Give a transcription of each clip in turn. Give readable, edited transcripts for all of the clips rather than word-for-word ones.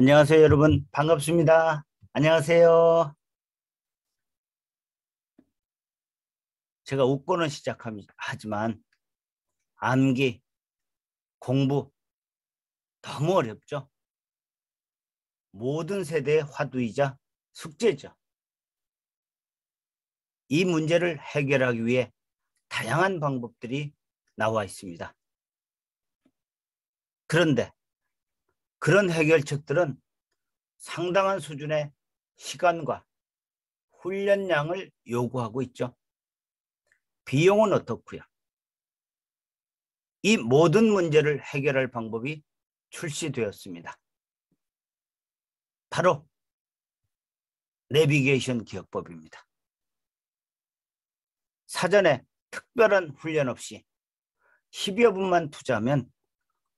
안녕하세요, 여러분. 반갑습니다. 안녕하세요. 제가 웃고는 시작하지만 암기, 공부 너무 어렵죠? 모든 세대의 화두이자 숙제죠. 이 문제를 해결하기 위해 다양한 방법들이 나와 있습니다. 그런데 그런 해결책들은 상당한 수준의 시간과 훈련량을 요구하고 있죠. 비용은 어떻고요? 이 모든 문제를 해결할 방법이 출시되었습니다. 바로 내비게이션 기억법입니다. 사전에 특별한 훈련 없이 10여 분만 투자하면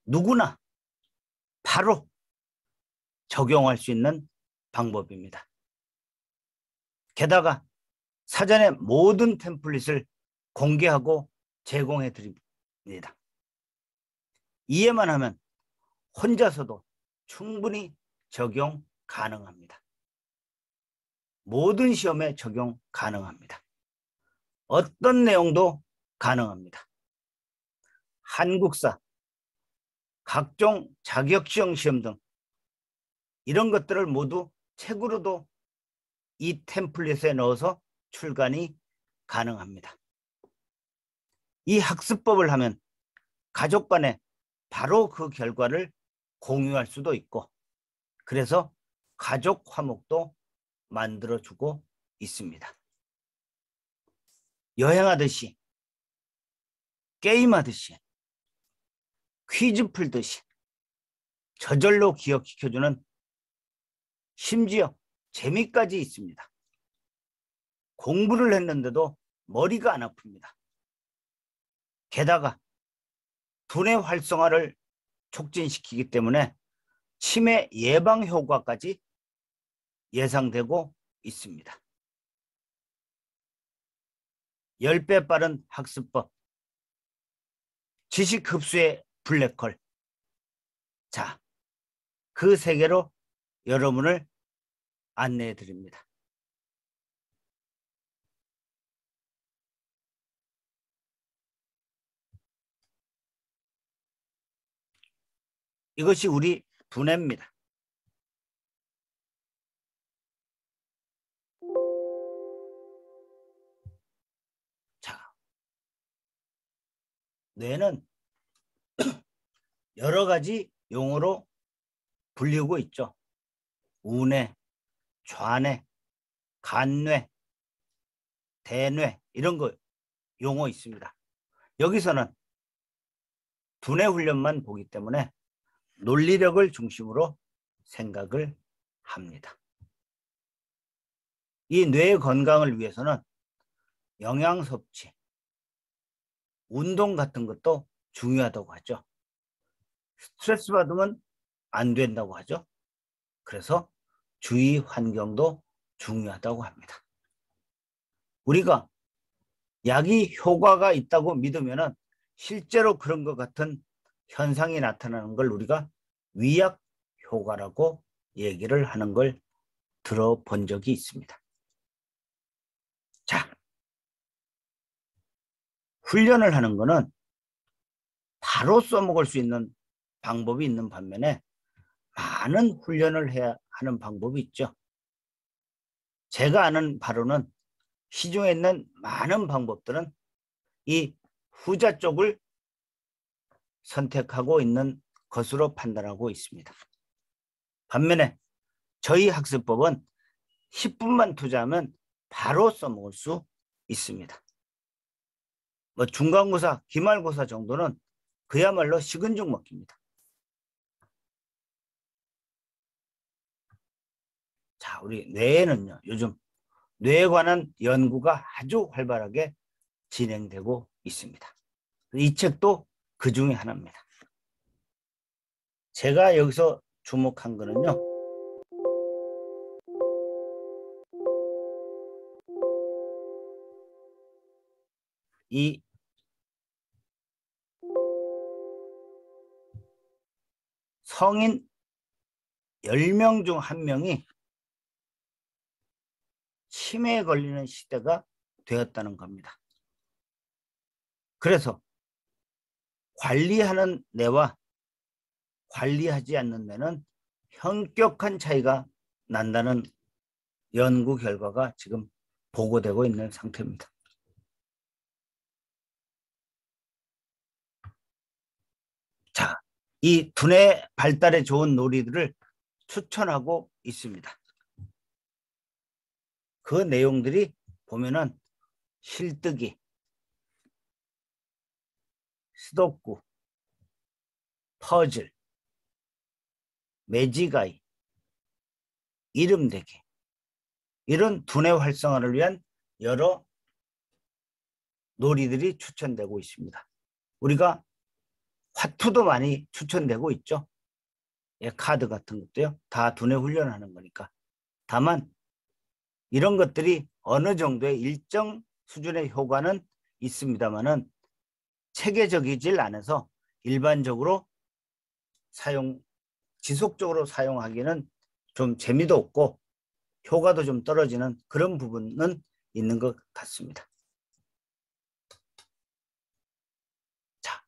누구나 바로 적용할 수 있는 방법입니다. 게다가 사전에 모든 템플릿을 공개하고 제공해 드립니다. 이해만 하면 혼자서도 충분히 적용 가능합니다. 모든 시험에 적용 가능합니다. 어떤 내용도 가능합니다. 한국사, 각종 자격시험 시험 등 이런 것들을 모두 책으로도 이 템플릿에 넣어서 출간이 가능합니다. 이 학습법을 하면 가족 간에 바로 그 결과를 공유할 수도 있고, 그래서 가족 화목도 만들어주고 있습니다. 여행하듯이, 게임하듯이, 퀴즈 풀듯이 저절로 기억시켜주는, 심지어 재미까지 있습니다. 공부를 했는데도 머리가 안 아픕니다. 게다가 두뇌 활성화를 촉진시키기 때문에 치매 예방 효과까지 예상되고 있습니다. 10배 빠른 학습법, 지식 흡수의 블랙홀. 자, 그 세계로 여러분을 안내해 드립니다. 이것이 우리 두뇌입니다. 자, 뇌는 여러 가지 용어로 불리고 있죠. 우뇌, 좌뇌, 간뇌, 대뇌, 이런 거 용어 있습니다. 여기서는 두뇌 훈련만 보기 때문에 논리력을 중심으로 생각을 합니다. 이 뇌 건강을 위해서는 영양 섭취, 운동 같은 것도 중요하다고 하죠. 스트레스 받으면 안 된다고 하죠. 그래서 주위 환경도 중요하다고 합니다. 우리가 약이 효과가 있다고 믿으면 실제로 그런 것 같은 현상이 나타나는 걸 우리가 위약 효과라고 얘기를 하는 걸 들어본 적이 있습니다. 자, 훈련을 하는 거는 바로 써먹을 수 있는 방법이 있는 반면에 많은 훈련을 해야 하는 방법이 있죠. 제가 아는 바로는 시중에 있는 많은 방법들은 이 후자 쪽을 선택하고 있는 것으로 판단하고 있습니다. 반면에 저희 학습법은 10분만 투자하면 바로 써먹을 수 있습니다. 뭐 중간고사, 기말고사 정도는 그야말로 식은 죽 먹기입니다. 자, 우리 뇌에는요, 요즘 뇌에 관한 연구가 아주 활발하게 진행되고 있습니다. 이 책도 그 중에 하나입니다. 제가 여기서 주목한 거는요, 이 성인 10명 중 1명이 치매에 걸리는 시대가 되었다는 겁니다. 그래서 관리하는 뇌와 관리하지 않는 뇌는 현격한 차이가 난다는 연구 결과가 지금 보고되고 있는 상태입니다. 자, 이 두뇌 발달에 좋은 놀이들을 추천하고 있습니다. 그 내용들이 보면은 실뜨기, 스도쿠, 퍼즐, 매지가이, 이름대기, 이런 두뇌 활성화를 위한 여러 놀이들이 추천되고 있습니다. 우리가 화투도 많이 추천되고 있죠. 예, 카드 같은 것도요. 다 두뇌 훈련하는 거니까. 다만 이런 것들이 어느 정도의 일정 수준의 효과는 있습니다만은 체계적이질 않아서 일반적으로 지속적으로 사용하기는 좀 재미도 없고 효과도 좀 떨어지는 그런 부분은 있는 것 같습니다. 자,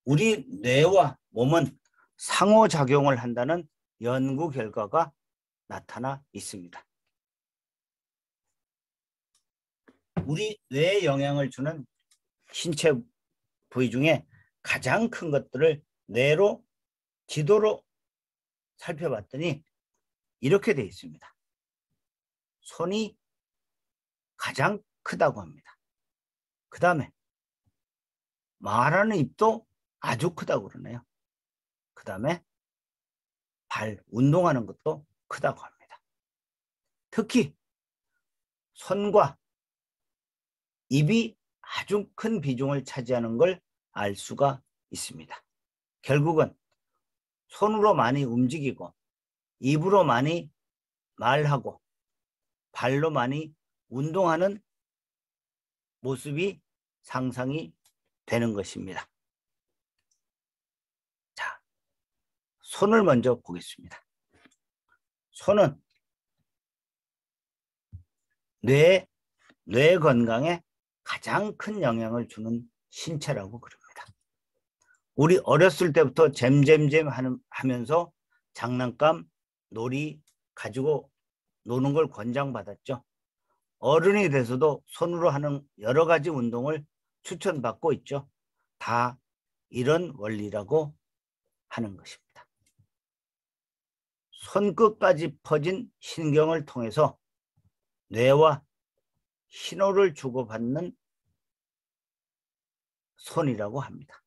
우리 뇌와 몸은 상호작용을 한다는 연구 결과가 나타나 있습니다. 우리 뇌에 영향을 주는 신체 부위 중에 가장 큰 것들을 뇌로 지도로 살펴봤더니 이렇게 되어 있습니다. 손이 가장 크다고 합니다. 그 다음에 말하는 입도 아주 크다고 그러네요. 그 다음에 발, 운동하는 것도 크다고 합니다. 특히 손과 입이 아주 큰 비중을 차지하는 걸 알 수가 있습니다. 결국은 손으로 많이 움직이고 입으로 많이 말하고 발로 많이 운동하는 모습이 상상이 되는 것입니다. 자, 손을 먼저 보겠습니다. 손은 뇌 건강에 가장 큰 영향을 주는 신체라고 그럽니다. 우리 어렸을 때부터 잼잼잼 하면서 장난감, 놀이 가지고 노는 걸 권장받았죠. 어른이 돼서도 손으로 하는 여러 가지 운동을 추천받고 있죠. 다 이런 원리라고 하는 것입니다. 손끝까지 퍼진 신경을 통해서 뇌와 신호를 주고받는 손이라고 합니다.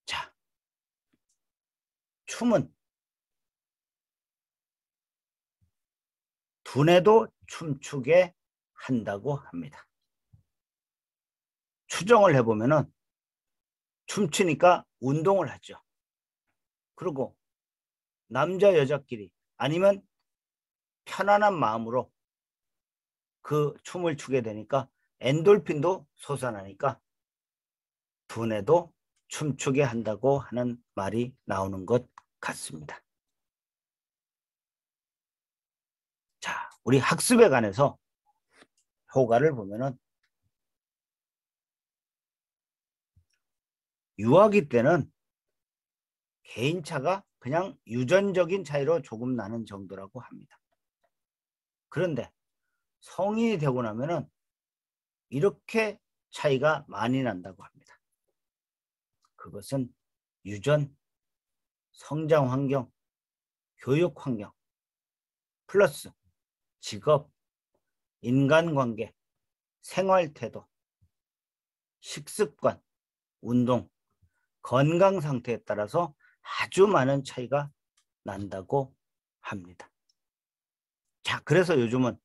자, 춤은 두뇌도 춤추게 한다고 합니다. 추정을 해보면은 춤추니까 운동을 하죠. 그리고 남자 여자끼리 아니면 편안한 마음으로 그 춤을 추게 되니까 엔돌핀도 솟아나니까 두뇌도 춤추게 한다고 하는 말이 나오는 것 같습니다. 자, 우리 학습에 관해서 효과를 보면은 유아기 때는 개인차가 그냥 유전적인 차이로 조금 나는 정도라고 합니다. 그런데 성인이 되고 나면은 이렇게 차이가 많이 난다고 합니다. 그것은 유전, 성장 환경, 교육 환경, 플러스 직업, 인간관계, 생활태도, 식습관, 운동, 건강 상태에 따라서 아주 많은 차이가 난다고 합니다. 자, 그래서 요즘은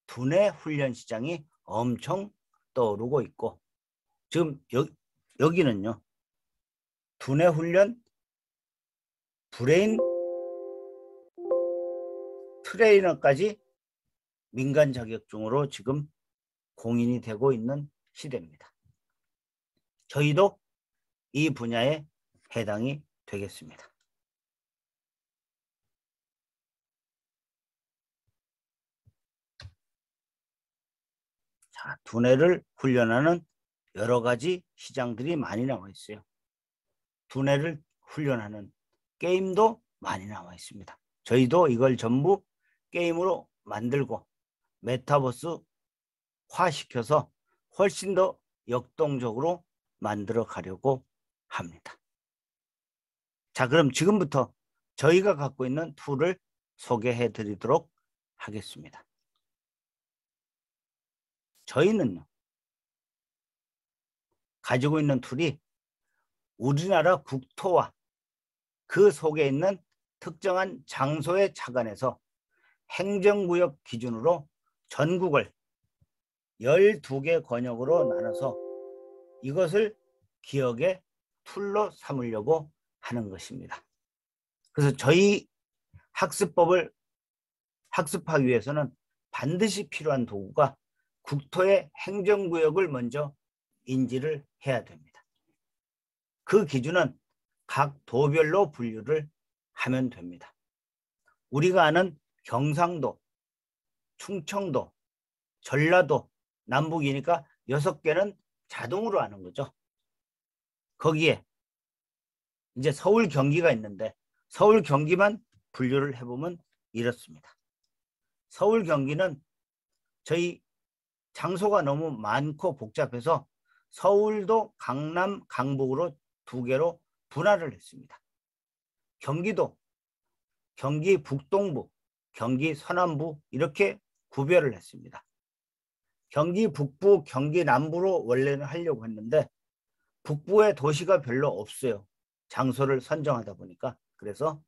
두뇌 훈련 시장이 엄청 떠오르고 있고 지금 여기는요. 두뇌 훈련 브레인 트레이너까지 민간 자격증으로 지금 공인이 되고 있는 시대입니다. 저희도 이 분야에 해당이 되겠습니다. 자, 두뇌를 훈련하는 여러 가지 시장들이 많이 나와 있어요. 두뇌를 훈련하는 게임도 많이 나와 있습니다. 저희도 이걸 전부 게임으로 만들고 메타버스 화시켜서 훨씬 더 역동적으로 만들어 가려고 합니다. 자, 그럼 지금부터 저희가 갖고 있는 툴을 소개해 드리도록 하겠습니다. 저희는요, 가지고 있는 툴이 우리나라 국토와 그 속에 있는 특정한 장소에 착안해서 행정구역 기준으로 전국을 12개 권역으로 나눠서 이것을 기억의 툴로 삼으려고 하는 것입니다. 그래서 저희 학습법을 학습하기 위해서는 반드시 필요한 도구가 국토의 행정구역을 먼저 인지를 해야 됩니다. 그 기준은 각 도별로 분류를 하면 됩니다. 우리가 아는 경상도, 충청도, 전라도, 남북이니까 6개는 자동으로 아는 거죠. 거기에 이제 서울, 경기가 있는데 서울, 경기만 분류를 해보면 이렇습니다. 서울, 경기는 저희 장소가 너무 많고 복잡해서 서울도 강남, 강북으로 2개로 분할을 했습니다. 경기도, 경기 북동부, 경기 서남부 이렇게 구별을 했습니다. 경기 북부, 경기 남부로 원래는 하려고 했는데 북부에 도시가 별로 없어요. 장소를 선정하다 보니까. 그래서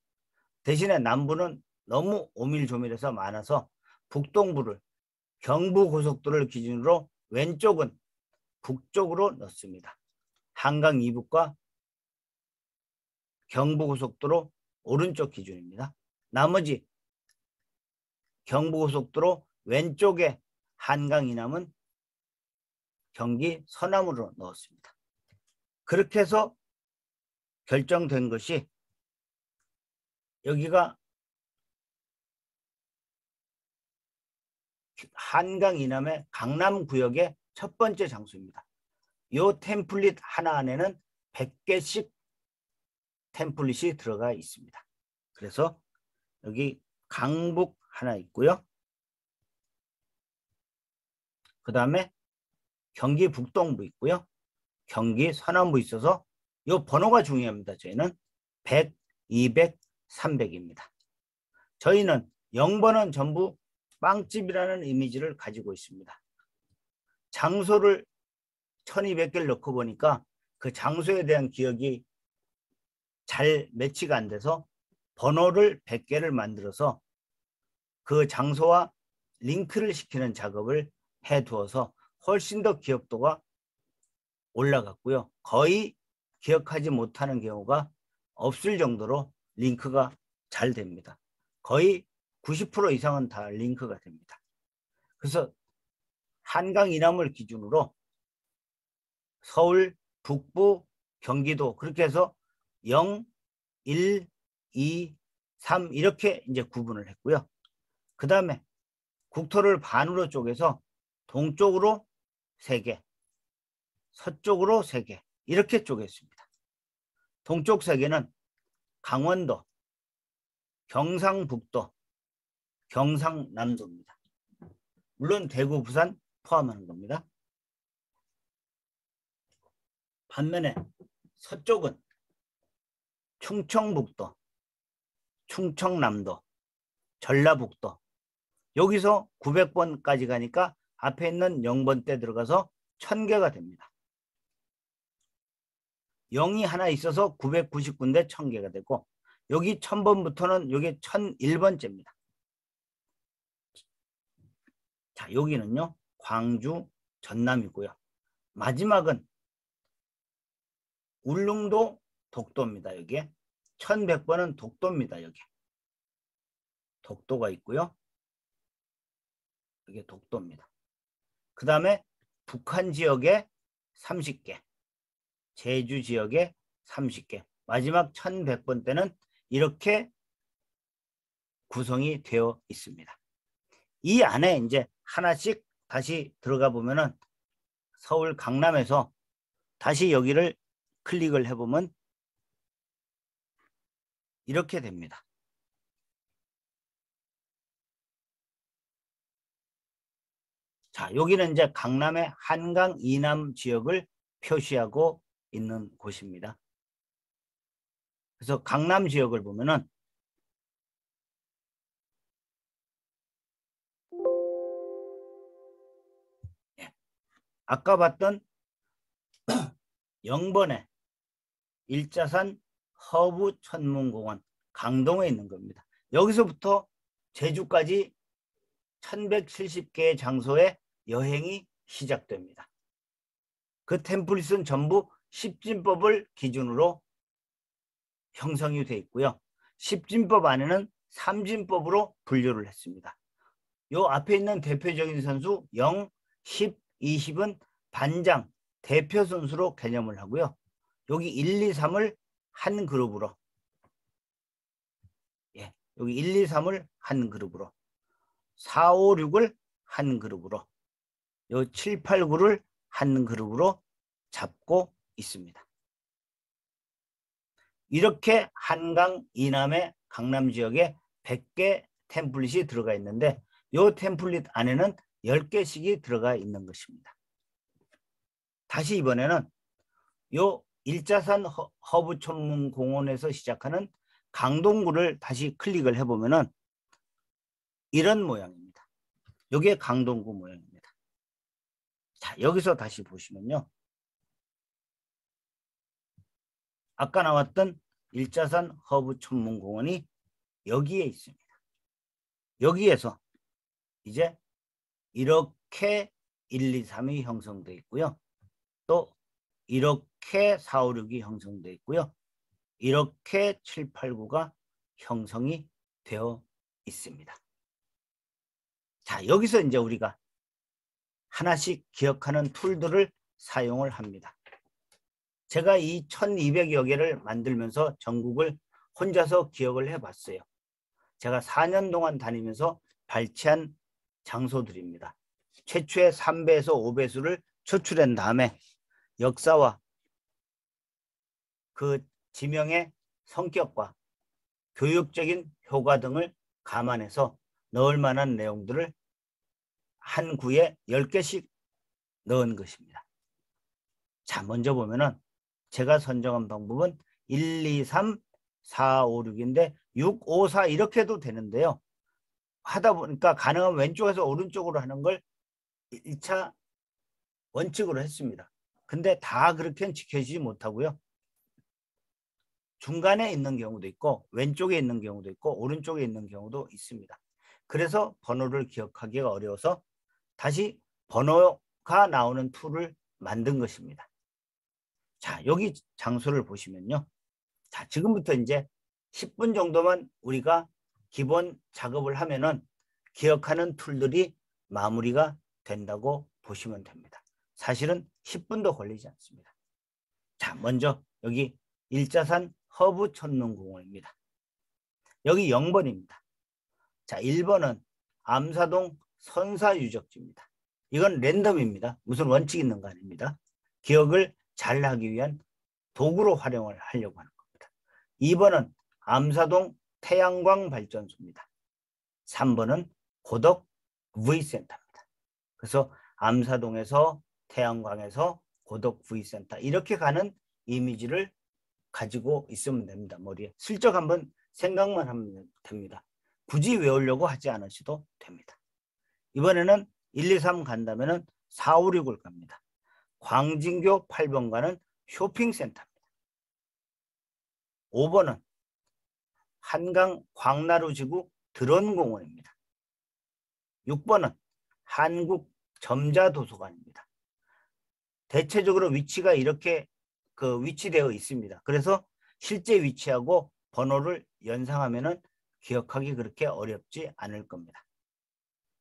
대신에 남부는 너무 오밀조밀해서 많아서 북동부를 경부고속도로를 기준으로 왼쪽은 북쪽으로 넣습니다. 한강 이북과 경부고속도로 오른쪽 기준입니다. 나머지 경부고속도로 왼쪽에 한강 이남은 경기 서남으로 넣었습니다. 그렇게 해서 결정된 것이 여기가 한강 이남의 강남구역의 첫 번째 장소입니다. 이 템플릿 하나 안에는 100개씩 템플릿이 들어가 있습니다. 그래서 여기 강북 하나 있고요. 그 다음에 경기 북동부 있고요. 경기 서남부 있어서 이 번호가 중요합니다. 저희는 100, 200, 300입니다. 저희는 0번은 전부 빵집이라는 이미지를 가지고 있습니다. 장소를 1200개를 넣고 보니까 그 장소에 대한 기억이 잘 매치가 안 돼서 번호를 100개를 만들어서 그 장소와 링크를 시키는 작업을 해두어서 훨씬 더 기억도가 올라갔고요. 거의 기억하지 못하는 경우가 없을 정도로 링크가 잘 됩니다. 거의 90% 이상은 다 링크가 됩니다. 그래서 한강 이남을 기준으로 서울, 북부, 경기도 그렇게 해서 0, 1, 2, 3 이렇게 이제 구분을 했고요. 그 다음에 국토를 반으로 쪼개서 동쪽으로 3개, 서쪽으로 3개 이렇게 쪼갰습니다. 동쪽 3개는 강원도, 경상북도, 경상남도입니다. 물론 대구, 부산 포함하는 겁니다. 반면에 서쪽은 충청북도, 충청남도, 전라북도 여기서 900번까지 가니까 앞에 있는 0번대 들어가서 1000개가 됩니다. 0이 하나 있어서 999인데 1000개가 되고 여기 1000번부터는 여기 1001번째입니다. 자, 여기는요. 광주, 전남이고요. 마지막은 울릉도, 독도입니다. 여기에 1100번은 독도입니다. 여기 독도가 있고요. 이게 독도입니다. 그 다음에 북한 지역에 30개, 제주 지역에 30개, 마지막 1100번대는 이렇게 구성이 되어 있습니다. 이 안에 이제 하나씩 다시 들어가 보면은 서울 강남에서 다시 여기를 클릭을 해보면 이렇게 됩니다. 자, 여기는 이제 강남의 한강 이남 지역을 표시하고 있는 곳입니다. 그래서 강남 지역을 보면은 아까 봤던 0번에 일자산 허브 천문공원 강동에 있는 겁니다. 여기서부터 제주까지 1170개의 장소의 여행이 시작됩니다. 그 템플릿은 전부 십진법을 기준으로 형성이 되어 있고요. 십진법 안에는 삼진법으로 분류를 했습니다. 요 앞에 있는 대표적인 선수 0, 10, 20은 반장, 대표 선수로 개념을 하고요. 여기 1, 2, 3을 한 그룹으로, 여기 1, 2, 3을 한 그룹으로, 4, 5, 6을 한 그룹으로, 요 7, 8, 9를 한 그룹으로 잡고 있습니다. 이렇게 한강 이남의 강남 지역에 100개 템플릿이 들어가 있는데 이 템플릿 안에는 10개씩이 들어가 있는 것입니다. 다시 이번에는 요 일자산 허브 천문공원에서 시작하는 강동구를 다시 클릭을 해보면은 이런 모양입니다. 이게 강동구 모양입니다. 자, 여기서 다시 보시면요. 아까 나왔던 일자산 허브 천문공원이 여기에 있습니다. 여기에서 이제 이렇게 1, 2, 3이 형성되어 있고요. 또 이렇게 4, 5, 6이 형성되어 있고요. 이렇게 7, 8, 9가 형성이 되어 있습니다. 자, 여기서 이제 우리가 하나씩 기억하는 툴들을 사용을 합니다. 제가 이 1200여 개를 만들면서 전국을 혼자서 기억을 해봤어요. 제가 4년 동안 다니면서 발췌한 장소들입니다. 최초의 3배에서 5배수를 추출한 다음에 역사와 그 지명의 성격과 교육적인 효과 등을 감안해서 넣을 만한 내용들을 한 구에 10개씩 넣은 것입니다. 자, 먼저 보면은 제가 선정한 방법은 1, 2, 3, 4, 5, 6인데 6, 5, 4 이렇게 해도 되는데요. 하다 보니까 가능하면 왼쪽에서 오른쪽으로 하는 걸 1차 원칙으로 했습니다. 근데 다 그렇게는 지켜지지 못하고요. 중간에 있는 경우도 있고 왼쪽에 있는 경우도 있고 오른쪽에 있는 경우도 있습니다. 그래서 번호를 기억하기가 어려워서 다시 번호가 나오는 툴을 만든 것입니다. 자, 여기 장소를 보시면요. 자, 지금부터 이제 10분 정도만 우리가 기본 작업을 하면은 기억하는 툴들이 마무리가 된다고 보시면 됩니다. 사실은 10분도 걸리지 않습니다. 자, 먼저 여기 일자산 허브 천문공원입니다. 여기 0번입니다. 자, 1번은 암사동 선사유적지입니다. 이건 랜덤입니다. 무슨 원칙 있는 거 아닙니다. 기억을 잘 하기 위한 도구로 활용을 하려고 하는 겁니다. 2번은 암사동 태양광 발전소입니다. 3번은 고덕 V센터입니다. 그래서 암사동에서 태양광에서 고덕 V센터 이렇게 가는 이미지를 가지고 있으면 됩니다. 머리에 슬쩍 한번 생각만 하면 됩니다. 굳이 외우려고 하지 않으셔도 됩니다. 이번에는 1, 2, 3 간다면 4, 5, 6을 갑니다. 광진교 8번 가는 쇼핑센터입니다. 5번은 한강 광나루지구 드론공원입니다. 6번은 한국점자도서관입니다. 대체적으로 위치가 이렇게 위치되어 있습니다. 그래서 실제 위치하고 번호를 연상하면은 기억하기 그렇게 어렵지 않을 겁니다.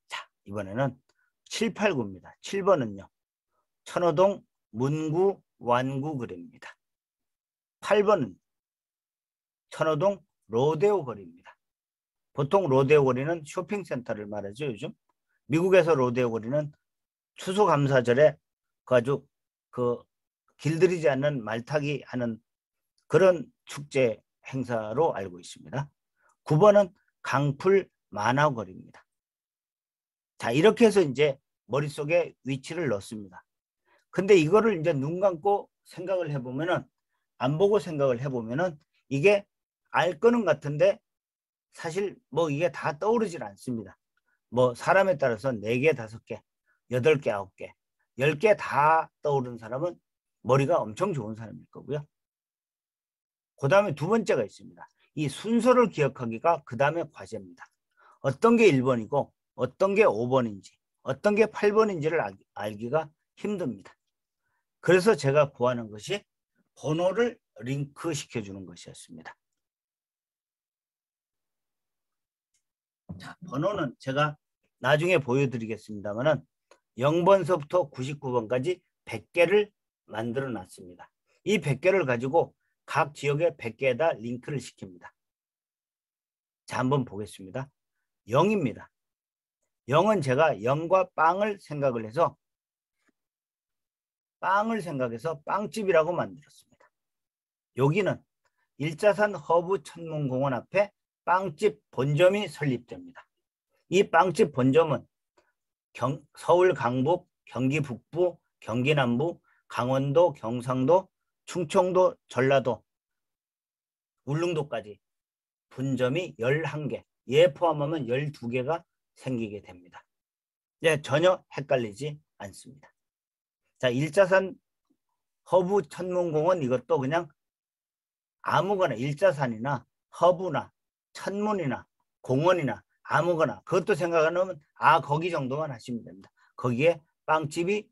자, 이번에는 7, 8, 9입니다. 7번은요. 천호동 문구 완구거리입니다. 8번은 천호동 로데오 거리입니다. 보통 로데오 거리는 쇼핑센터를 말하죠. 요즘 미국에서 로데오 거리는 추수감사절에 아주 그 길들이지 않는 말타기 하는 그런 축제 행사로 알고 있습니다. 9번은 강풀 만화거리입니다. 자, 이렇게 해서 이제 머릿속에 위치를 넣습니다. 근데 이거를 이제 눈 감고 생각을 해보면은, 안 보고 생각을 해보면은 이게 알 거는 같은데 사실 뭐 이게 다 떠오르질 않습니다. 뭐 사람에 따라서 4개, 5개, 8개, 9개, 10개 다 떠오르는 사람은 머리가 엄청 좋은 사람일 거고요. 그 다음에 두 번째가 있습니다. 이 순서를 기억하기가 그 다음에 과제입니다. 어떤 게 1번이고 어떤 게 5번인지 어떤 게 8번인지를 알기가 힘듭니다. 그래서 제가 구하는 것이 번호를 링크 시켜주는 것이었습니다. 자, 번호는 제가 나중에 보여드리겠습니다만은 0번서부터 99번까지 100개를 만들어 놨습니다. 이 100개를 가지고 각 지역의 100개에다 링크를 시킵니다. 자, 한번 보겠습니다. 0입니다. 0은 제가 0과 빵을 생각해서 빵집이라고 만들었습니다. 여기는 일자산 허브 천문공원 앞에 빵집 본점이 설립됩니다. 이 빵집 본점은 서울 강북, 경기 북부, 경기 남부, 강원도, 경상도, 충청도, 전라도, 울릉도까지 분점이 11개, 얘 포함하면 12개가 생기게 됩니다. 네, 전혀 헷갈리지 않습니다. 자, 일자산 허브 천문공원, 이것도 그냥 아무거나 일자산이나 허브나 천문이나 공원이나 아무거나 그것도 생각하면 거기 정도만 하시면 됩니다. 거기에 빵집이,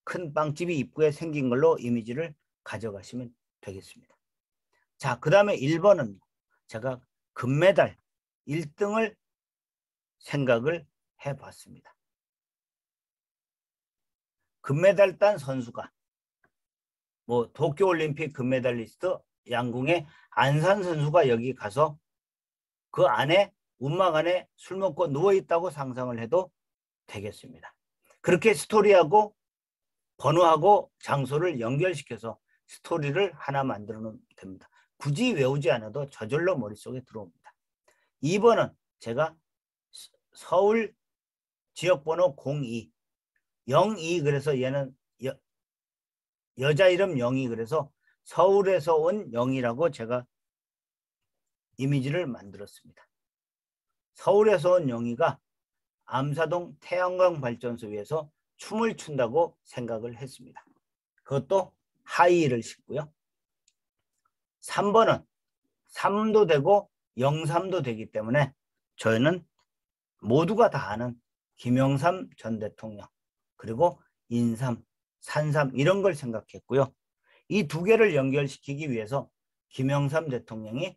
큰 빵집이 입구에 생긴 걸로 이미지를 가져가시면 되겠습니다. 자, 그 다음에 1번은 제가 금메달 1등을 생각을 해봤습니다. 금메달 딴 선수가 뭐 도쿄올림픽 금메달리스트 양궁의 안산 선수가 여기 가서 그 안에 운막 안에 술 먹고 누워있다고 상상을 해도 되겠습니다. 그렇게 스토리하고 번호하고 장소를 연결시켜서 스토리를 하나 만들어 놓으면 됩니다. 굳이 외우지 않아도 저절로 머릿속에 들어옵니다. 2번은 제가 서울 지역번호 02, 02, 그래서 얘는 여자 이름 02, 그래서 서울에서 온 0이라고 제가 이미지를 만들었습니다. 서울에서 온 0이가 암사동 태양광 발전소 위에서 춤을 춘다고 생각을 했습니다. 그것도 하이힐을 신고요. 3번은 3도 되고 03도 되기 때문에 저희는 모두가 다 아는 김영삼 전 대통령, 그리고 인삼, 산삼 이런 걸 생각했고요. 이 두 개를 연결시키기 위해서 김영삼 대통령이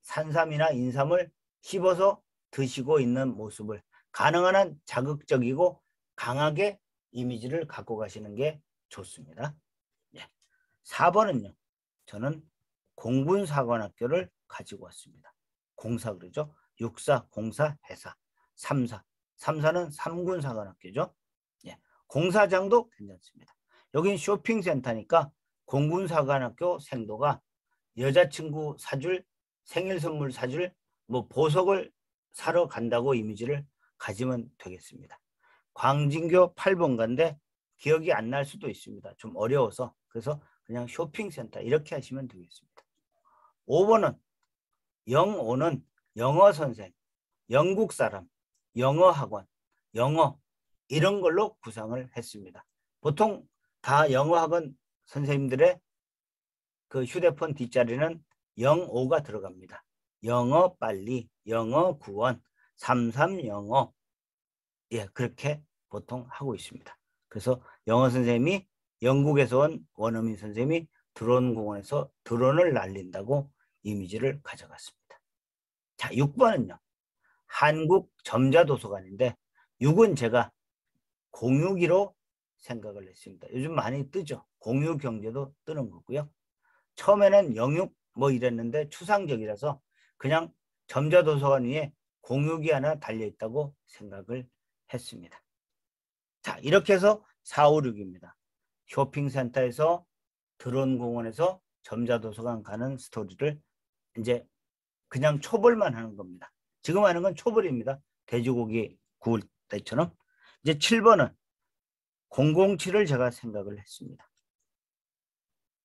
산삼이나 인삼을 씹어서 드시고 있는 모습을 가능한 한 자극적이고 강하게 이미지를 갖고 가시는 게 좋습니다. 4번은요. 저는 공군사관학교를 가지고 왔습니다. 공사 그러죠. 육사, 공사, 해사, 삼사. 삼사는 삼군사관학교죠. 공사장도 괜찮습니다. 여긴 쇼핑센터니까 공군사관학교 생도가 여자친구 사줄, 생일선물 사줄, 뭐 보석을 사러 간다고 이미지를 가지면 되겠습니다. 광진교 8번가인데 기억이 안 날 수도 있습니다. 좀 어려워서. 그래서 그냥 쇼핑센터 이렇게 하시면 되겠습니다. 5번은 05는 영어 선생, 영국 사람, 영어 학원, 영어 이런 걸로 구상을 했습니다. 보통 다 영어 학원 선생님들의 그 휴대폰 뒷자리는 05가 들어갑니다. 영어 빨리, 영어 구원, 33 영어. 그렇게 보통 하고 있습니다. 그래서 영어 선생님이 영국에서 온 원어민 선생님이 드론 공원에서 드론을 날린다고 이미지를 가져갔습니다. 자, 6번은요. 한국 점자도서관인데 6은 제가 공유기로 생각을 했습니다. 요즘 많이 뜨죠. 공유경제도 뜨는 거고요. 처음에는 영육 뭐 이랬는데 추상적이라서 그냥 점자도서관 위에 공육이 하나 달려있다고 생각을 했습니다. 자, 이렇게 해서 4, 5, 6입니다. 쇼핑센터에서 드론공원에서 점자도서관 가는 스토리를 이제 그냥 초벌만 하는 겁니다. 지금 하는 건 초벌입니다. 돼지고기 구울 때처럼. 이제 7번은 007을 제가 생각을 했습니다.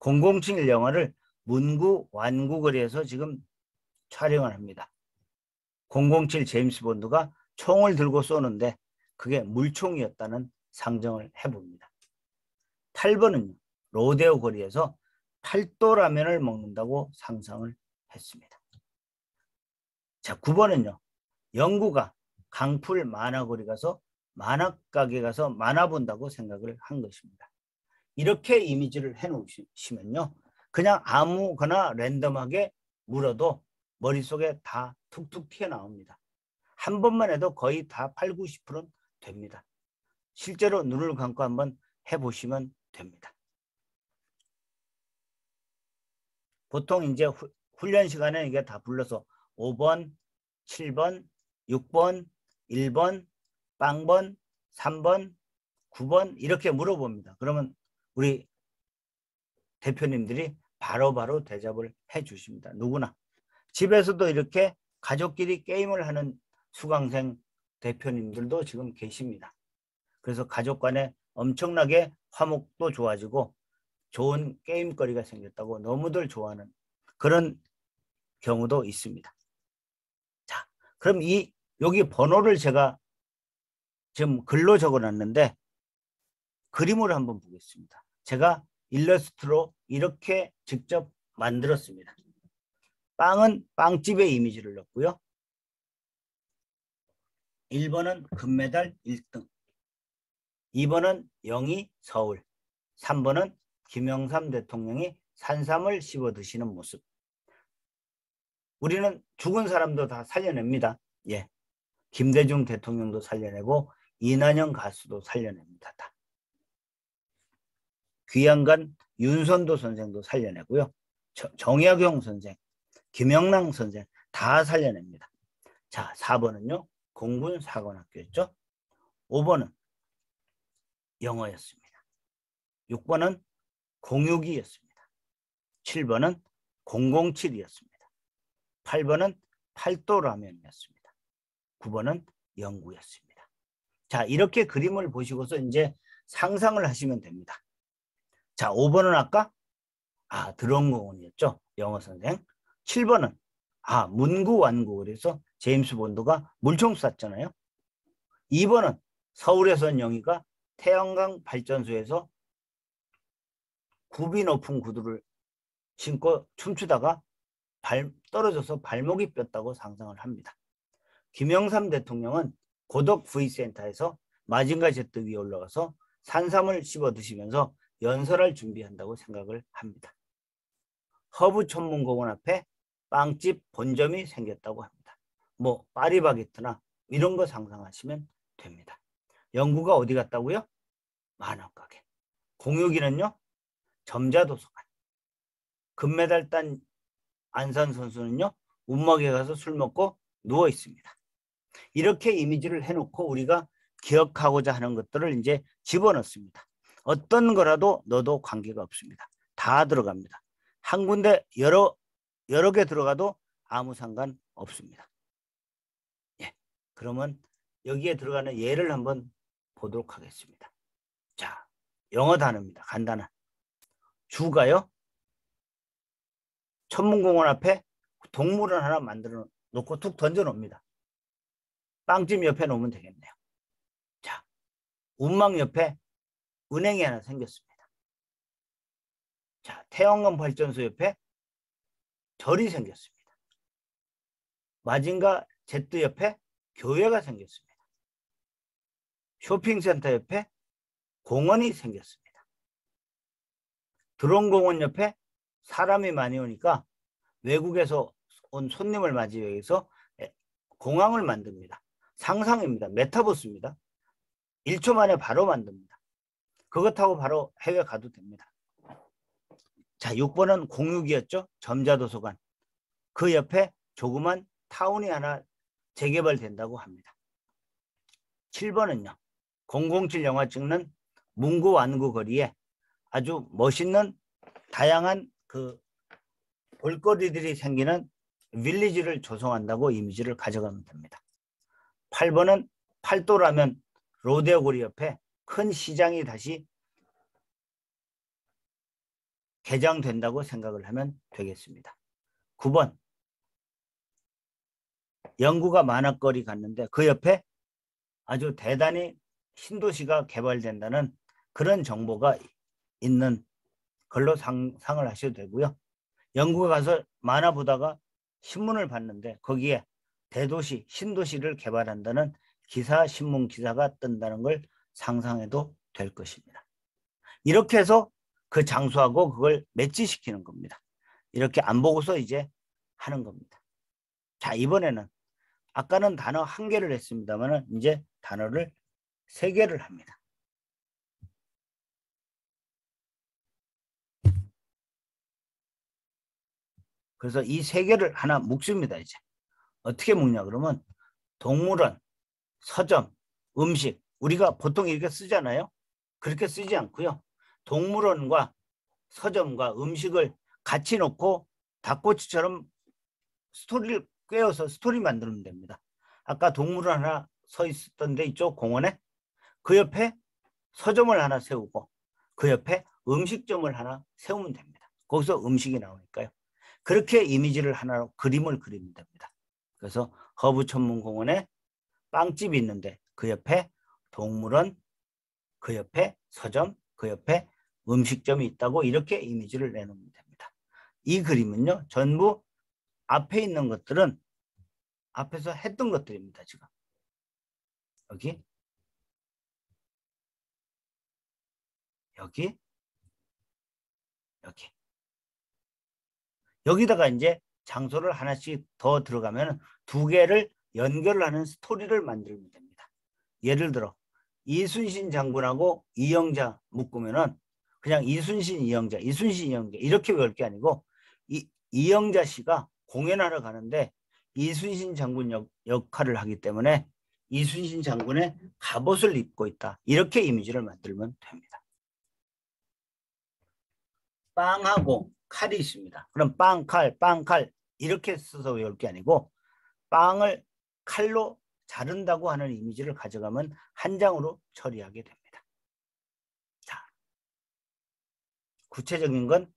007 영화를 문구 완구거리에서 지금 촬영을 합니다. 007 제임스 본드가 총을 들고 쏘는데 그게 물총이었다는 상정을 해봅니다. 8번은요. 로데오 거리에서 팔도라면을 먹는다고 상상을 했습니다. 자, 9번은요. 영구가 강풀 만화거리 가서 만화가게 가서 만화 본다고 생각을 한 것입니다. 이렇게 이미지를 해놓으시면요. 그냥 아무거나 랜덤하게 물어도 머릿속에 다 툭툭 튀어나옵니다. 한 번만 해도 거의 다 8, 90%는 됩니다. 실제로 눈을 감고 한번 해보시면 됩니다. 보통 이제 훈련 시간에 이게 다 불러서 5번, 7번, 6번, 1번, 빵번, 3번, 9번 이렇게 물어봅니다. 그러면 우리 대표님들이 바로바로 대답을 해 주십니다. 누구나. 집에서도 이렇게 가족끼리 게임을 하는 수강생 대표님들도 지금 계십니다. 그래서 가족 간에 엄청나게 화목도 좋아지고 좋은 게임거리가 생겼다고 너무들 좋아하는 그런 경우도 있습니다. 자, 그럼 여기 번호를 제가 지금 글로 적어놨는데 그림으로 한번 보겠습니다. 제가 일러스트로 이렇게 직접 만들었습니다. 빵은 빵집의 이미지를 넣고요. 1번은 금메달 1등, 2번은 영희 서울, 3번은 김영삼 대통령이 산삼을 씹어 드시는 모습. 우리는 죽은 사람도 다 살려냅니다. 예, 김대중 대통령도 살려내고 이난영 가수도 살려냅니다. 다. 귀양간 윤선도 선생도 살려내고요. 정약용 선생, 김영랑 선생 다 살려냅니다. 자, 4번은요. 공군사관학교였죠. 5번은 영어였습니다. 6번은 공육이였습니다. 7번은 007이었습니다. 8번은 팔도라면이었습니다. 9번은 영구였습니다. 자, 이렇게 그림을 보시고서 이제 상상을 하시면 됩니다. 자, 5번은 아까 드론공원이었죠. 영어 선생. 7번은 문구완구 그래서 제임스 본드가 물총 쐈잖아요. 2번은 서울에서 온 영희가 태양광 발전소에서 굽이 높은 구두를 신고 춤추다가 떨어져서 발목이 뼈다고 상상을 합니다. 김영삼 대통령은 고덕 V센터에서 마징가 제트 위에 올라가서 산삼을 씹어 드시면서 연설할 준비한다고 생각을 합니다. 허브천문공원 앞에 빵집 본점이 생겼다고 합니다. 뭐 파리바게트나 이런 거 상상하시면 됩니다. 영구가 어디 갔다고요? 만화가게. 공유기는요? 점자도서관. 금메달 딴 안산 선수는요? 운막에 가서 술 먹고 누워 있습니다. 이렇게 이미지를 해놓고 우리가 기억하고자 하는 것들을 이제 집어넣습니다. 어떤 거라도 넣어도 관계가 없습니다. 다 들어갑니다. 한 군데 여러 개 들어가도 아무 상관 없습니다. 예, 그러면 여기에 들어가는 예를 한번 보도록 하겠습니다. 자, 영어 단어입니다. 간단한. 주가요. 천문공원 앞에 동물원 하나 만들어 놓고 툭 던져 놓습니다. 빵집 옆에 놓으면 되겠네요. 자, 운막 옆에 은행이 하나 생겼습니다. 자, 태양광 발전소 옆에 절이 생겼습니다. 마징가 제트 옆에 교회가 생겼습니다. 쇼핑센터 옆에 공원이 생겼습니다. 드론공원 옆에 사람이 많이 오니까 외국에서 온 손님을 맞이하기 위해서 공항을 만듭니다. 상상입니다. 메타버스입니다. 1초 만에 바로 만듭니다. 그것 타고 바로 해외 가도 됩니다. 자, 6번은 공육이었죠. 점자도서관. 그 옆에 조그만 타운이 하나 재개발된다고 합니다. 7번은요. 007 영화 찍는 문구 완구 거리에 아주 멋있는 다양한 그 볼거리들이 생기는 빌리지를 조성한다고 이미지를 가져가면 됩니다. 8번은 팔도라면 로데오 거리 옆에 큰 시장이 다시 개장된다고 생각을 하면 되겠습니다. 9번 영구가 만화거리 갔는데 그 옆에 아주 대단히 신도시가 개발된다는 그런 정보가 있는 걸로 상을 하셔도 되고요. 영국에 가서 만화 보다가 신문을 봤는데 거기에 대도시, 신도시를 개발한다는 기사, 신문 기사가 뜬다는 걸 상상해도 될 것입니다. 이렇게 해서 그 장소하고 그걸 매치시키는 겁니다. 이렇게 안 보고서 이제 하는 겁니다. 자, 이번에는 아까는 단어 1개를 했습니다만 이제 단어를 3개를 합니다. 그래서 이 3개를 하나 묶습니다. 이제 어떻게 묶냐 그러면 동물원, 서점, 음식 우리가 보통 이렇게 쓰잖아요. 그렇게 쓰지 않고요. 동물원과 서점과 음식을 같이 놓고 닭꼬치처럼 스토리를 꿰어서 스토리 만들면 됩니다. 아까 동물원 하나 서 있었던데 이쪽 공원에 그 옆에 서점을 하나 세우고 그 옆에 음식점을 하나 세우면 됩니다. 거기서 음식이 나오니까요. 그렇게 이미지를 하나로 그림을 그리면 됩니다. 그래서 허브천문공원에 빵집이 있는데 그 옆에 동물원, 그 옆에 서점, 그 옆에 음식점이 있다고 이렇게 이미지를 내놓으면 됩니다. 이 그림은요. 전부 앞에 있는 것들은 앞에서 했던 것들입니다. 지금 여기 여기 여기 여기다가 이제 장소를 하나씩 더 들어가면 2개를 연결하는 스토리를 만들면 됩니다. 예를 들어 이순신 장군하고 이영자 묶으면은 그냥 이순신 이영자 이렇게 외울 게 아니고 이영자 씨가 공연하러 가는데 이순신 장군 역할을 하기 때문에 이순신 장군의 갑옷을 입고 있다. 이렇게 이미지를 만들면 됩니다. 빵하고 칼이 있습니다. 그럼 빵, 칼 이렇게 써서 외울 게 아니고 빵을 칼로 자른다고 하는 이미지를 가져가면 한 장으로 처리하게 됩니다. 자, 구체적인 건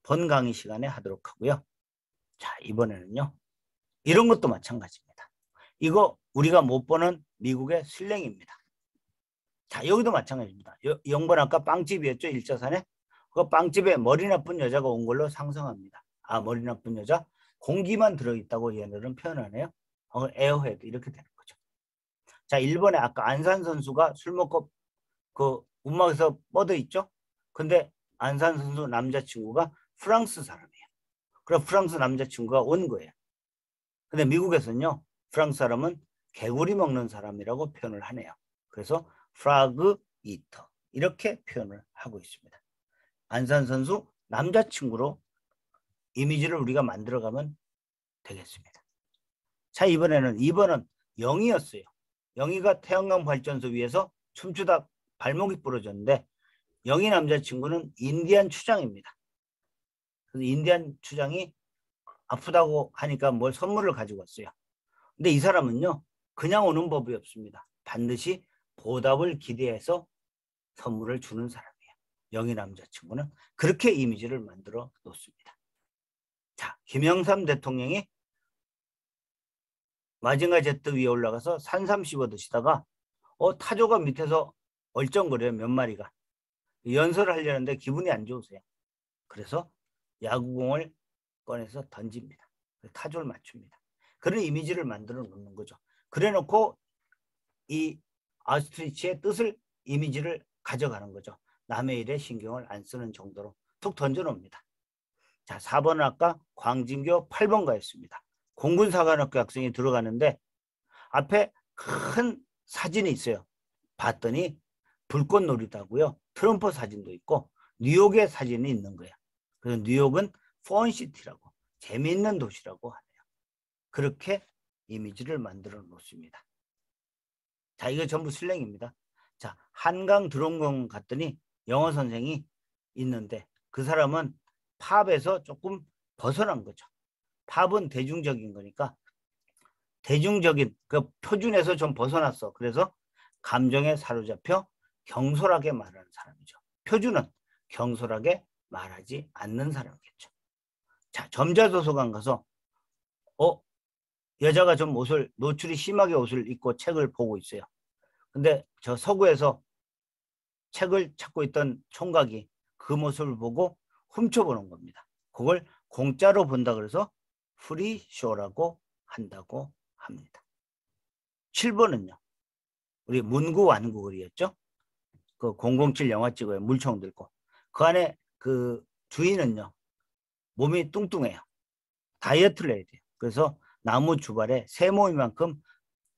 본 강의 시간에 하도록 하고요. 자, 이번에는요. 이런 것도 마찬가지입니다. 이거 우리가 못 보는 미국의 슬랭입니다. 자, 여기도 마찬가지입니다. 0번 아까 빵집이었죠. 1자산에. 그 빵집에 머리 나쁜 여자가 온 걸로 상상합니다. 아, 머리 나쁜 여자? 공기만 들어있다고 얘네들은 표현하네요. 에어헤드 이렇게 되는 거죠. 자, 1번에 아까 안산 선수가 술 먹고 그 운막에서 뻗어 있죠. 근데 안산 선수 남자친구가 프랑스 사람이에요. 그럼 프랑스 남자친구가 온 거예요. 근데 미국에서는요. 프랑스 사람은 개구리 먹는 사람이라고 표현을 하네요. 그래서 프라그 이터 이렇게 표현을 하고 있습니다. 안산 선수 남자친구로 이미지를 우리가 만들어가면 되겠습니다. 자, 이번에는 2번은 영희였어요. 영희가 태양광 발전소 위에서 춤추다 발목이 부러졌는데 영희 남자친구는 인디안 추장입니다. 그래서 인디안 추장이 아프다고 하니까 뭘 선물을 가지고 왔어요. 근데 이 사람은요. 그냥 오는 법이 없습니다. 반드시 보답을 기대해서 선물을 주는 사람이에요. 영희 남자친구는 그렇게 이미지를 만들어 놓습니다. 자, 김영삼 대통령이 마징가 제트 위에 올라가서 산삼 씹어 드시다가 타조가 밑에서 얼쩡거려요. 몇 마리가. 연설을 하려는데 기분이 안 좋으세요. 그래서 야구공을 꺼내서 던집니다. 타조를 맞춥니다. 그런 이미지를 만들어 놓는 거죠. 그래 놓고 이 아우슈트리츠의 뜻을 이미지를 가져가는 거죠. 남의 일에 신경을 안 쓰는 정도로 툭 던져 놓습니다. 자, 4번은 아까 광진교 8번가였습니다. 공군사관학교 학생이 들어가는데 앞에 큰 사진이 있어요. 봤더니 불꽃놀이도 하고요. 트럼프 사진도 있고 뉴욕의 사진이 있는 거예요. 그래서 뉴욕은 펀시티라고, 재미있는 도시라고 하네요. 그렇게 이미지를 만들어 놓습니다. 자, 이거 전부 슬랭입니다. 자, 한강 드론공 갔더니 영어 선생이 있는데 그 사람은 팝에서 조금 벗어난 거죠. 팝은 대중적인 거니까 대중적인 그 표준에서 좀 벗어났어. 그래서 감정에 사로잡혀 경솔하게 말하는 사람이죠. 표준은 경솔하게 말하지 않는 사람이겠죠. 자, 점자도서관 가서 여자가 좀 옷을 노출이 심하게 옷을 입고 책을 보고 있어요. 근데 저 서구에서 책을 찾고 있던 총각이 그 모습을 보고 훔쳐보는 겁니다. 그걸 공짜로 본다 그래서 프리쇼라고 한다고 합니다. 7번은요. 우리 문구 완구 글이었죠. 그 007 영화 찍어요. 물총 들고. 그 안에 그 주인은요. 몸이 뚱뚱해요. 다이어트를 해야 돼요. 그래서 나무 주발에 세모이만큼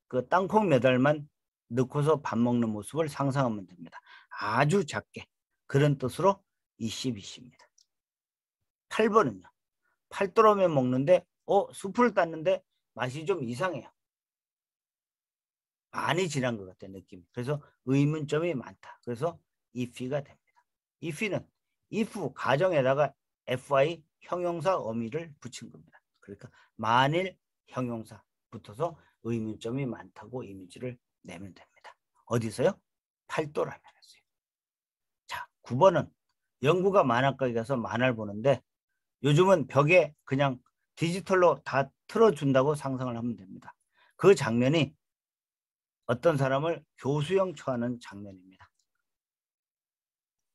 그 땅콩 메달만 넣고서 밥 먹는 모습을 상상하면 됩니다. 아주 작게. 그런 뜻으로 20입니다. 8번은요. 팔도라면 먹는데 숲을 땄는데 맛이 좀 이상해요. 많이 지난 것 같아 느낌. 그래서 의문점이 많다. 그래서 if가 됩니다. if는 if 가정에다가 fi 형용사 어미를 붙인 겁니다. 그러니까 만일 형용사 붙어서 의문점이 많다고 이미지를 내면 됩니다. 어디서요? 팔도라면에서요. 자, 9번은 영구가 만화가게 가서 만화를 보는데 요즘은 벽에 그냥 디지털로 다 틀어준다고 상상을 하면 됩니다. 그 장면이 어떤 사람을 교수형 처하는 장면입니다.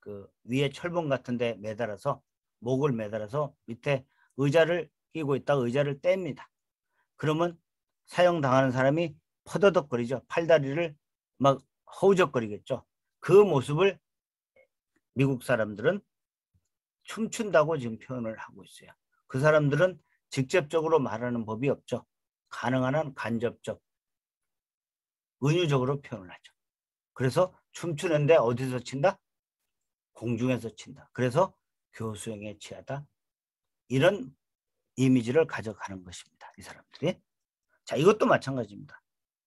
그 위에 철봉 같은데 매달아서 목을 매달아서 밑에 의자를 끼고 있다가 의자를 뗍니다. 그러면 사형당하는 사람이 퍼더덕거리죠. 팔다리를 막 허우적거리겠죠. 그 모습을 미국 사람들은 춤춘다고 지금 표현을 하고 있어요. 그 사람들은 직접적으로 말하는 법이 없죠. 가능한 한 간접적, 은유적으로 표현을 하죠. 그래서 춤추는데 어디서 친다? 공중에서 친다. 그래서 교수형에 취하다. 이런 이미지를 가져가는 것입니다. 이 사람들이. 자, 이것도 마찬가지입니다.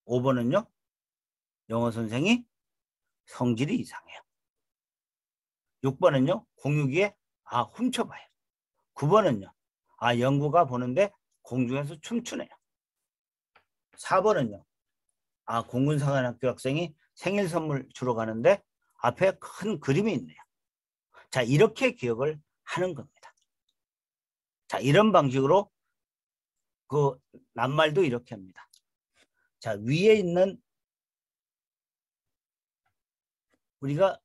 5번은요. 영어 선생이 성질이 이상해요. 6번은요. 공유기에 훔쳐봐요. 9번은요. 연구가 보는데 공중에서 춤추네요. 4번은요. 공군사관학교 학생이 생일 선물 주러 가는데 앞에 큰 그림이 있네요. 자, 이렇게 기억을 하는 겁니다. 자, 이런 방식으로 그 낱말도 이렇게 합니다. 자, 위에 있는 우리가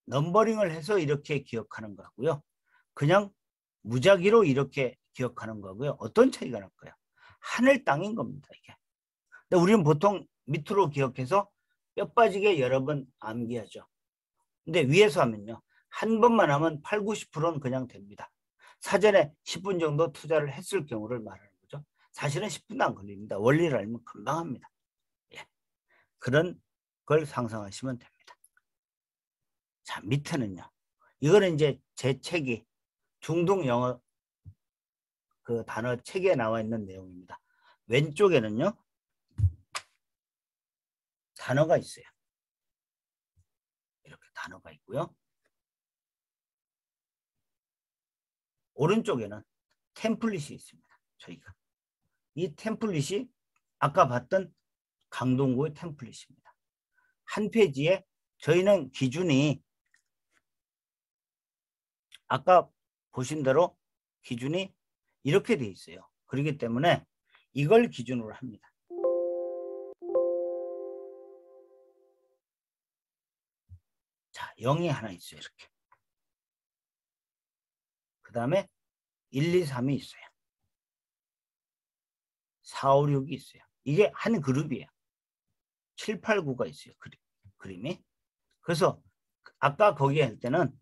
넘버링을 해서 이렇게 기억하는 거고요. 그냥 무작위로 이렇게 기억하는 거고요. 어떤 차이가 날까요? 하늘 땅인 겁니다, 이게. 근데 우리는 보통 밑으로 기억해서 뼈 빠지게 여러 번 암기하죠. 근데 위에서 하면요. 한 번만 하면 8, 90%는 그냥 됩니다. 사전에 10분 정도 투자를 했을 경우를 말하는 거죠. 사실은 10분도 안 걸립니다. 원리를 알면 금방 합니다. 예. 그런 걸 상상하시면 됩니다. 자, 밑에는요. 이거는 이제 제 책이 중등 영어 그 단어 책에 나와 있는 내용입니다. 왼쪽에는요. 단어가 있어요. 이렇게 단어가 있고요. 오른쪽에는 템플릿이 있습니다. 저희가. 이 템플릿이 아까 봤던 강동구의 템플릿입니다. 한 페이지에 저희는 기준이 아까 보신 대로 기준이 이렇게 돼 있어요. 그렇기 때문에 이걸 기준으로 합니다. 자, 0이 하나 있어요. 이렇게. 그 다음에 1, 2, 3이 있어요. 4, 5, 6이 있어요. 이게 한 그룹이에요. 7, 8, 9가 있어요. 그림이. 그래서 아까 거기 할 때는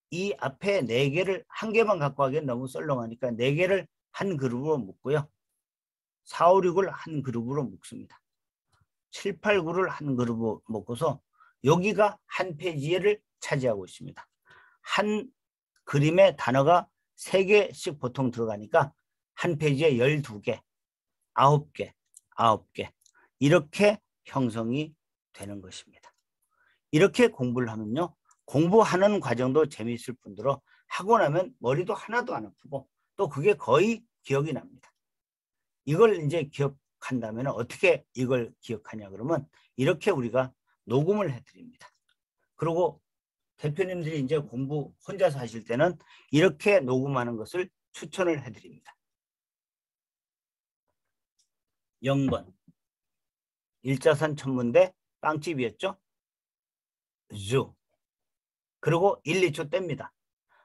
이 앞에 4개를 한 개만 갖고 하기엔 너무 썰렁하니까 4개를 한 그룹으로 묶고요. 4, 5, 6을 한 그룹으로 묶습니다. 7, 8, 9를 한 그룹으로 묶어서 여기가 한 페이지를 차지하고 있습니다. 한 그림에 단어가 3개씩 보통 들어가니까 한 페이지에 12개, 9개, 9개 이렇게 형성이 되는 것입니다. 이렇게 공부를 하면요. 공부하는 과정도 재미있을 뿐더러 하고 나면 머리도 하나도 안 아프고 또 그게 거의 기억이 납니다. 이걸 이제 기억한다면 어떻게 이걸 기억하냐 그러면 이렇게 우리가 녹음을 해드립니다. 그리고 대표님들이 이제 공부 혼자서 하실 때는 이렇게 녹음하는 것을 추천을 해드립니다. 0번 일자선 천문대 빵집이었죠. 주. 그리고 1, 2초 뗍니다.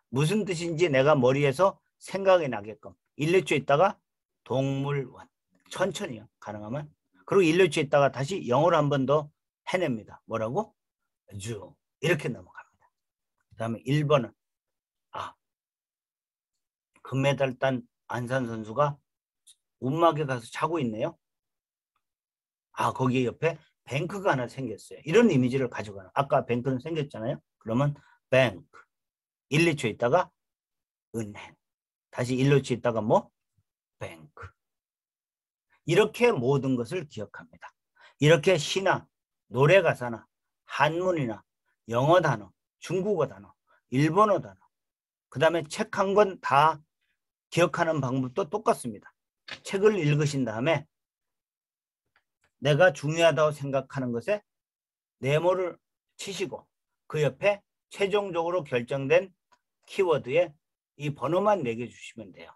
무슨 뜻인지 내가 머리에서 생각이 나게끔 1, 2초 있다가 동물원. 천천히요. 가능하면. 그리고 1, 2초 있다가 다시 영어로 한 번 더 해냅니다. 뭐라고? 주. 이렇게 넘어갑니다. 그 다음에 1번은 금메달 딴 안산 선수가 움막에 가서 자고 있네요. 거기에 옆에 뱅크가 하나 생겼어요. 이런 이미지를 가져가는. 아까 뱅크는 생겼잖아요. 그러면 뱅크. 1, 2초 있다가 은행. 다시 1, 2초 있다가 뭐? 뱅크. 이렇게 모든 것을 기억합니다. 이렇게 시나 노래 가사나 한문이나 영어 단어, 중국어 단어, 일본어 단어, 그 다음에 책 한 권 다 기억하는 방법도 똑같습니다. 책을 읽으신 다음에 내가 중요하다고 생각하는 것에 네모를 치시고 그 옆에 최종적으로 결정된 키워드에 이 번호만 매겨주시면 돼요.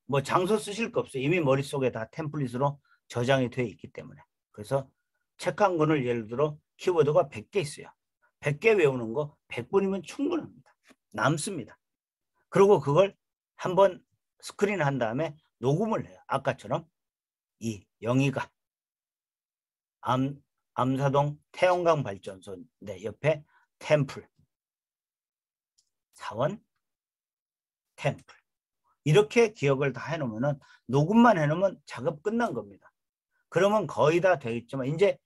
뭐 장소 쓰실 거 없어요. 이미 머릿속에 다 템플릿으로 저장이 되어 있기 때문에. 그래서 책 한 권을 예를 들어 키워드가 100개 있어요. 100개 외우는 거 100분이면 충분합니다. 남습니다. 그리고 그걸 한번 스크린 한 다음에 녹음을 해요. 아까처럼 이 영희가 암사동 태영강 발전소 네, 옆에 템플 사원 템플 이렇게 기억을 다 해놓으면 녹음만 해놓으면 작업 끝난 겁니다. 그러면 거의 다 되겠지만 이제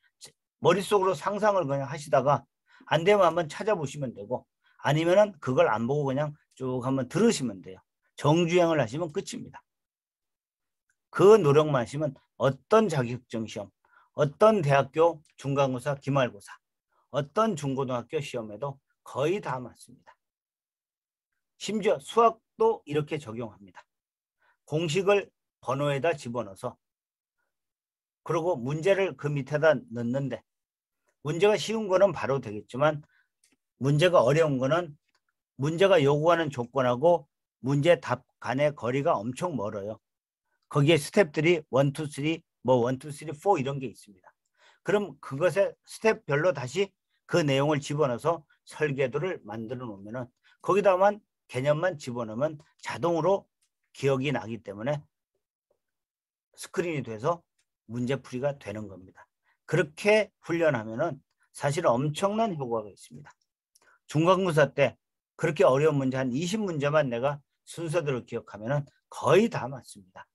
머릿속으로 상상을 그냥 하시다가 안 되면 한번 찾아보시면 되고 아니면은 그걸 안 보고 그냥 쭉 한번 들으시면 돼요. 정주행을 하시면 끝입니다. 그 노력만 하시면 어떤 자격증 시험, 어떤 대학교 중간고사, 기말고사, 어떤 중고등학교 시험에도 거의 다 맞습니다. 심지어 수학도 이렇게 적용합니다. 공식을 번호에다 집어넣어서 그리고 문제를 그 밑에다 넣는데 문제가 쉬운 거는 바로 되겠지만 문제가 어려운 거는 문제가 요구하는 조건하고 문제 답 간의 거리가 엄청 멀어요. 거기에 스텝들이 1, 2, 3, 뭐 1, 2, 3, 4 이런 게 있습니다. 그럼 그것에 스텝별로 다시 그 내용을 집어넣어서 설계도를 만들어 놓으면 거기다만 개념만 집어넣으면 자동으로 기억이 나기 때문에 스크린이 돼서 문제풀이가 되는 겁니다. 그렇게 훈련하면은 사실 엄청난 효과가 있습니다. 중간고사 때 그렇게 어려운 문제 한 20문제만 내가 순서대로 기억하면은 거의 다 맞습니다.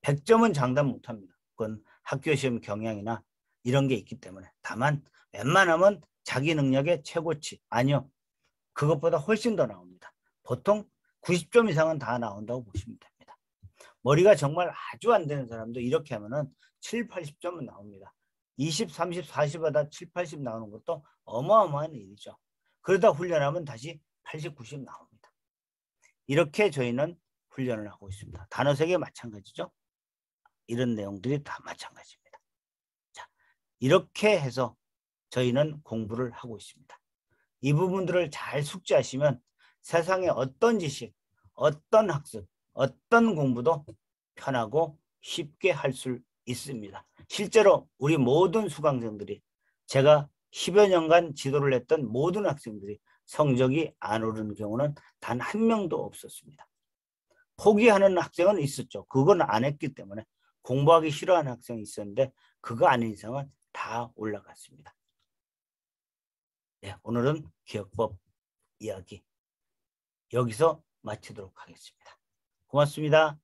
100점은 장담 못합니다. 그건 학교 시험 경향이나 이런 게 있기 때문에. 다만 웬만하면 자기 능력의 최고치 아니요. 그것보다 훨씬 더 나옵니다. 보통 90점 이상은 다 나온다고 보시면 됩니다. 머리가 정말 아주 안 되는 사람도 이렇게 하면은 7, 80점은 나옵니다. 20, 30, 40하다 7, 80 나오는 것도 어마어마한 일이죠. 그러다 훈련하면 다시 80, 90 나옵니다. 이렇게 저희는 훈련을 하고 있습니다. 단어색이 마찬가지죠. 이런 내용들이 다 마찬가지입니다. 자, 이렇게 해서 저희는 공부를 하고 있습니다. 이 부분들을 잘 숙지하시면 세상에 어떤 지식, 어떤 학습, 어떤 공부도 편하고 쉽게 할 수 있습니다. 실제로 우리 모든 수강생들이 제가 10여 년간 지도를 했던 모든 학생들이 성적이 안 오르는 경우는 단 한 명도 없었습니다. 포기하는 학생은 있었죠. 그건 안 했기 때문에 공부하기 싫어하는 학생이 있었는데 그거 아닌 이상은 다 올라갔습니다. 네, 오늘은 기억법 이야기 여기서 마치도록 하겠습니다. 고맙습니다.